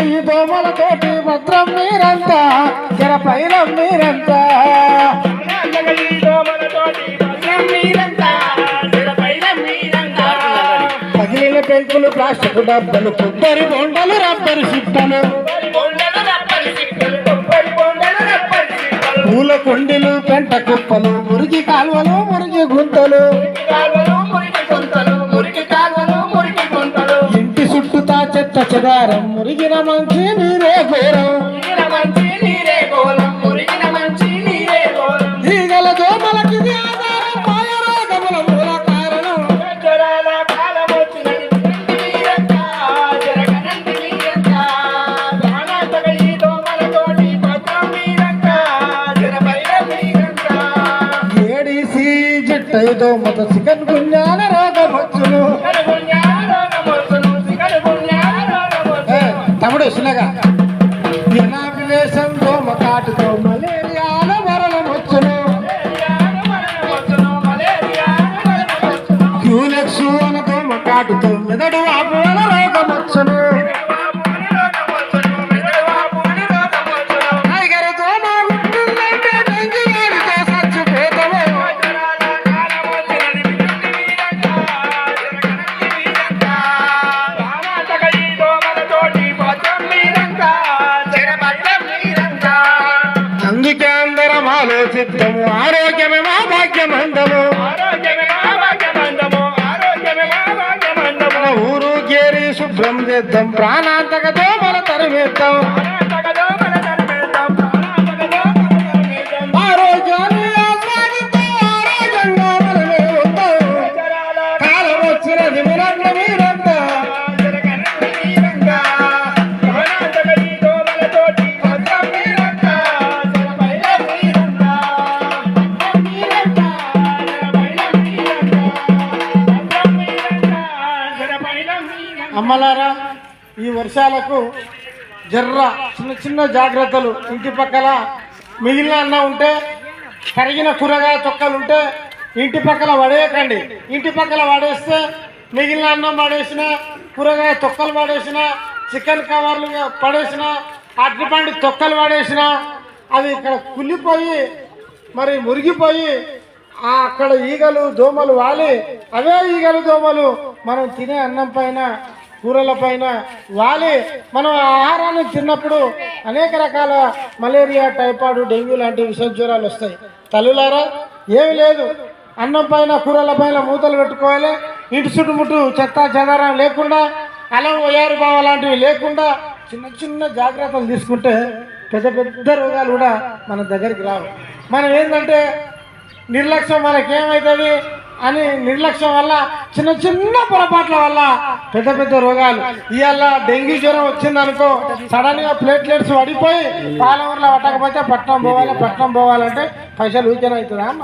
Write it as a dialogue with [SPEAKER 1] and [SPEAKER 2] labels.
[SPEAKER 1] ఈ దోమలతోటి భద్రం మీరంతా జర పైన మీరంతా పగిలిన పెంకులు ప్లాస్టిక్ డబ్బలు కొబ్బరి బొండలు రబ్బరు సిప్పలు పూల కొండలు పెంట కుప్పలు మురికి కాలువలు మురికి గుంతలు ఇంటి చుట్టూతా చెత్త చెదారం మురిగిన మంచి నీరే ఘోరం ఈగల దోమలకి ఆధారం మాయ రోగముల మూల కారణం ఏడీసీ జట్టై దోమత చికన్ గుంజాల రోగం వచ్చును తమ్ముడు చిన్నగా ఎనాబిలేషన్ దోమ కాటుతో మలేరియాల వరలం వచ్చును క్యూలెక్స్ అన దోమ కాటుతో మెదడు ఆపుల రోగం వచ్చును టైగర్ దోమ గుట్టుందంటే డెంగ్యూ వేడితో చచ్చిపోతాము అందుకే అందరం ఆలోచిద్దాము ఆరోగ్యమే మా భాగ్యమందము ఊరు గేరి శుభ్రం చేద్దాం ప్రాణాంతక దోమల తరిమేద్దాం ఆరోగ్యాన్ని ఆస్వాదిద్దాం ఆరోగ్యంగా మనమే ఉందాం కాలం వచ్చినది మీరంతా మీరంతా అమ్మలారా ఈ వర్షాలకు జర్ర చిన్న చిన్న జాగ్రత్తలు ఇంటి పక్కల మిగిలిన అన్న ఉంటే కరిగిన కూరగాయ తొక్కలు ఉంటే ఇంటి పక్కల పడేయకండి ఇంటి పక్కల పడేస్తే మిగిలిన అన్నం పడేసిన కూరగాయ తొక్కలు పడేసిన చికెన్ కవర్లు పడేసిన అరటిపండు తొక్కలు పడేసిన అవి ఇక్కడ కుళ్ళిపోయి మరి మురిగిపోయి అక్కడ ఈగలు దోమలు వాలి అవే ఈగలు దోమలు మనం తినే అన్నం పైన కూరల పైన వాలి మనం ఆహారాన్ని తిన్నప్పుడు అనేక రకాల మలేరియా టైఫాయిడ్ డెంగ్యూ లాంటి విష జ్వరాలు వస్తాయి. తల్లులారా ఏమి లేదు, అన్నం పైన కూరల పైన మూతలు పెట్టుకోవాలి. ఇంటి చుట్టుముట్టు చెత్త చెదారం లేకుండా అలం వయారు బావ లాంటివి లేకుండా చిన్న చిన్న జాగ్రత్తలు తీసుకుంటే పెద్ద పెద్ద రోగాలు కూడా మన దగ్గరికి రావు. మనం ఏంటంటే నిర్లక్ష్యం, మనకేమవుతుంది అని నిర్లక్ష్యం వల్ల చిన్న చిన్న పొరపాట్ల వల్ల పెద్ద పెద్ద రోగాలు. ఇవాళ డెంగ్యూ జ్వరం వచ్చిందనుకో సడన్ గా ప్లేట్లెట్స్ పడిపోయి పాలమూరులో పట్టకపోతే పట్నం పోవాలి. పట్నం పోవాలంటే పైసలు ఊరికేనా అవుతుందా అమ్మ?